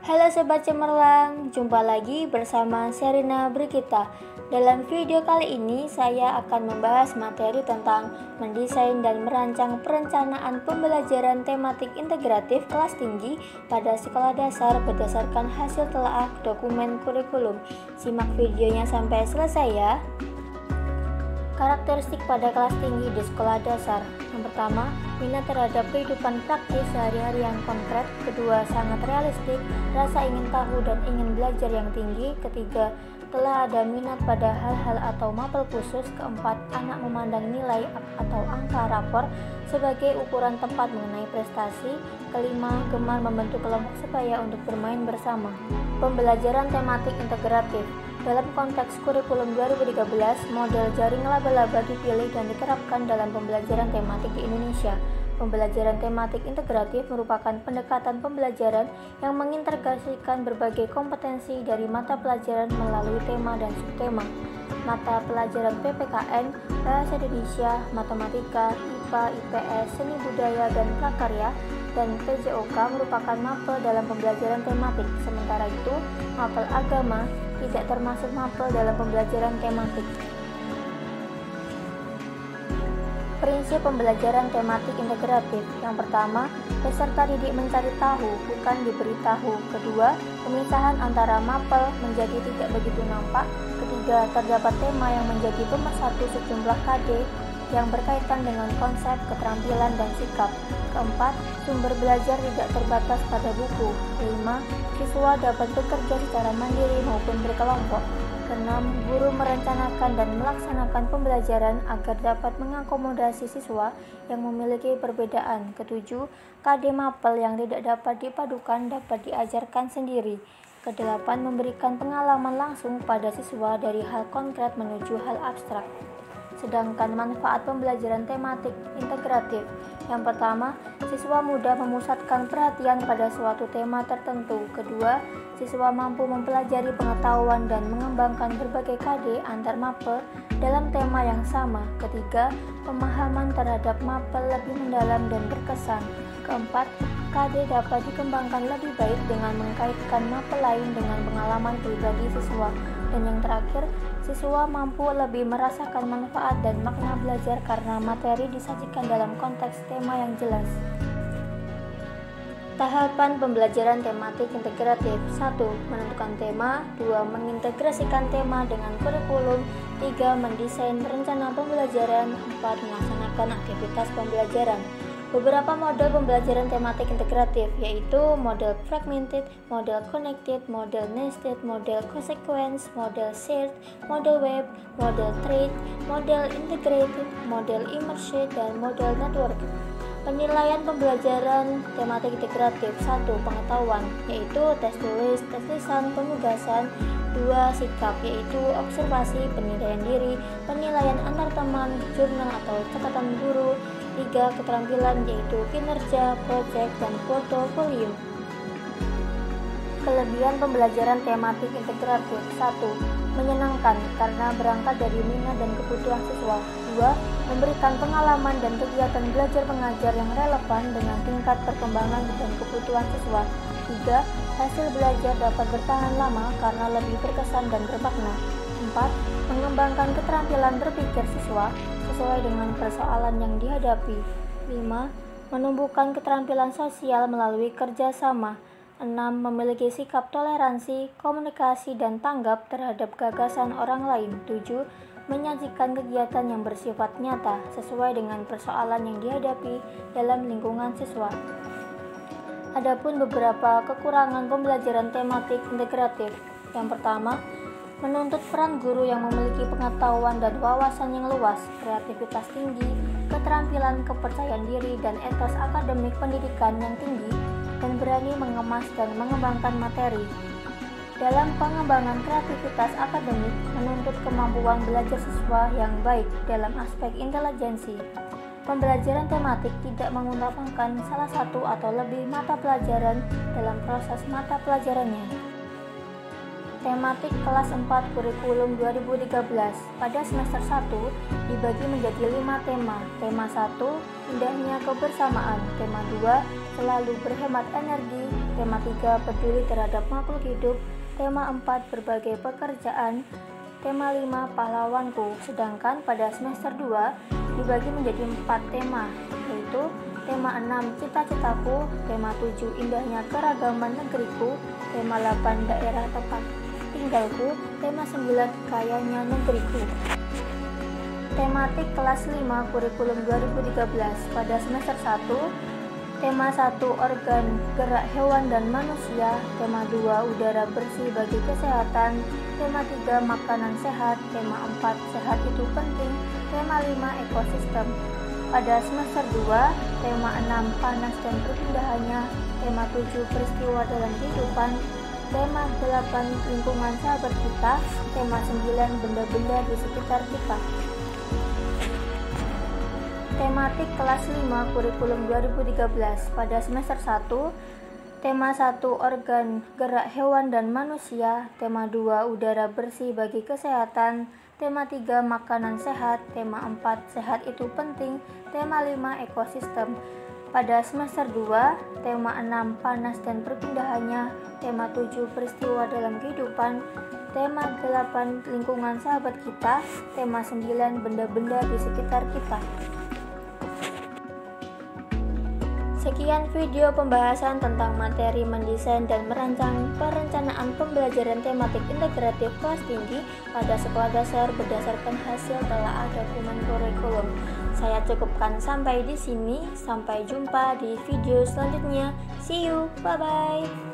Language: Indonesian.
Halo Sobat Cemerlang, jumpa lagi bersama Sherina Brigita. Dalam video kali ini saya akan membahas materi tentang mendesain dan merancang perencanaan pembelajaran tematik integratif kelas tinggi pada sekolah dasar berdasarkan hasil telaah dokumen kurikulum. Simak videonya sampai selesai ya. Karakteristik pada kelas tinggi di sekolah dasar. Yang pertama, minat terhadap kehidupan praktis sehari-hari yang konkret. Kedua, sangat realistik, rasa ingin tahu dan ingin belajar yang tinggi. Ketiga, telah ada minat pada hal-hal atau mapel khusus. Keempat, anak memandang nilai atau angka rapor sebagai ukuran tempat mengenai prestasi. Kelima, gemar membentuk kelompok sebaya untuk bermain bersama. Pembelajaran tematik integratif. Dalam konteks kurikulum 2013, model jaring laba-laba dipilih dan diterapkan dalam pembelajaran tematik di Indonesia. Pembelajaran tematik integratif merupakan pendekatan pembelajaran yang mengintegrasikan berbagai kompetensi dari mata pelajaran melalui tema dan subtema. Mata pelajaran PPKN, Bahasa Indonesia, Matematika, IPA, IPS, Seni Budaya dan Prakarya, dan PJOK merupakan mapel dalam pembelajaran tematik. Sementara itu, mapel agama tidak termasuk mapel dalam pembelajaran tematik. Prinsip pembelajaran tematik integratif. Yang pertama, peserta didik mencari tahu, bukan diberitahu. Kedua, pemisahan antara mapel menjadi tidak begitu nampak. Ketiga, terdapat tema yang menjadi pemersatu sejumlah KD yang berkaitan dengan konsep, keterampilan, dan sikap. Keempat, sumber belajar tidak terbatas pada buku. Kelima, siswa dapat bekerja secara mandiri maupun berkelompok. Keenam, guru merencanakan dan melaksanakan pembelajaran agar dapat mengakomodasi siswa yang memiliki perbedaan. Ketujuh, KD mapel yang tidak dapat dipadukan dapat diajarkan sendiri. Kedelapan, memberikan pengalaman langsung pada siswa dari hal konkret menuju hal abstrak. Sedangkan manfaat pembelajaran tematik integratif. Yang pertama, siswa mudah memusatkan perhatian pada suatu tema tertentu. Kedua, siswa mampu mempelajari pengetahuan dan mengembangkan berbagai KD antar mapel dalam tema yang sama. Ketiga, pemahaman terhadap mapel lebih mendalam dan berkesan. Keempat, KD dapat dikembangkan lebih baik dengan mengkaitkan mapel lain dengan pengalaman pribadi siswa. Dan yang terakhir, siswa mampu lebih merasakan manfaat dan makna belajar karena materi disajikan dalam konteks tema yang jelas. Tahapan pembelajaran tematik integratif. 1. Menentukan tema. 2. Mengintegrasikan tema dengan kurikulum. 3. Mendesain rencana pembelajaran. 4. Melaksanakan aktivitas pembelajaran. Beberapa model pembelajaran tematik integratif yaitu model fragmented, model connected, model nested, model consequence, model shared, model web, model thread, model integrated, model immersive, dan model network. Penilaian pembelajaran tematik integratif. 1. Pengetahuan yaitu tes tulis, tes lisan, penugasan. 2. Sikap yaitu observasi, penilaian diri, penilaian antar teman, jurnal atau catatan guru. 3. Keterampilan yaitu kinerja, proyek, dan portofolio. Kelebihan pembelajaran tematik integratif. 1. Menyenangkan karena berangkat dari minat dan kebutuhan siswa. 2. Memberikan pengalaman dan kegiatan belajar mengajar yang relevan dengan tingkat perkembangan dan kebutuhan siswa. 3. Hasil belajar dapat bertahan lama karena lebih berkesan dan bermakna. 4. Mengembangkan keterampilan berpikir siswa sesuai dengan persoalan yang dihadapi. 5. Menumbuhkan keterampilan sosial melalui kerjasama. 6. Memiliki sikap toleransi, komunikasi, dan tanggap terhadap gagasan orang lain. 7. Menyajikan kegiatan yang bersifat nyata sesuai dengan persoalan yang dihadapi dalam lingkungan siswa. Adapun beberapa kekurangan pembelajaran tematik integratif. Yang pertama, menuntut peran guru yang memiliki pengetahuan dan wawasan yang luas, kreativitas tinggi, keterampilan kepercayaan diri, dan etos akademik pendidikan yang tinggi, dan berani mengemas dan mengembangkan materi. Dalam pengembangan kreativitas akademik, menuntut kemampuan belajar siswa yang baik dalam aspek intelijensi. Pembelajaran tematik tidak mengutamakan salah satu atau lebih mata pelajaran dalam proses mata pelajarannya. Tematik kelas 4 kurikulum 2013 pada semester 1 dibagi menjadi 5 tema. Tema 1, indahnya kebersamaan. Tema 2, selalu berhemat energi. Tema 3, peduli terhadap makhluk hidup. Tema 4, berbagai pekerjaan. Tema 5, pahlawanku. Sedangkan pada semester 2 dibagi menjadi 4 tema, yaitu tema 6, cita-citaku. Tema 7, indahnya keragaman negeriku. Tema 8, daerah tempat tinggalku. Tema 9, kayanya negeriku. Tematik kelas 5 kurikulum 2013 pada semester 1. Tema 1, organ gerak hewan dan manusia. Tema 2, udara bersih bagi kesehatan. Tema 3, makanan sehat. Tema 4, sehat itu penting. Tema 5, ekosistem. Pada semester 2, tema 6, panas dan perpindahannya. Tema 7, peristiwa dalam kehidupan. Tema 8, lingkungan sahabat kita. Tema 9, benda-benda di sekitar kita. Tematik kelas 5 kurikulum 2013 pada semester 1. Tema 1, organ gerak hewan dan manusia. Tema 2, udara bersih bagi kesehatan. Tema 3, makanan sehat. Tema 4, sehat itu penting. Tema 5, ekosistem. Pada semester 2, tema 6, panas dan perpindahannya. Tema 7, peristiwa dalam kehidupan. Tema 8, lingkungan sahabat kita. Tema 9, benda-benda di sekitar kita. Sekian video pembahasan tentang materi mendesain dan merancang perencanaan pembelajaran tematik integratif kelas tinggi pada sekolah dasar berdasarkan hasil telaah dokumen kurikulum. Saya cukupkan sampai di sini. Sampai jumpa di video selanjutnya. See you, bye bye.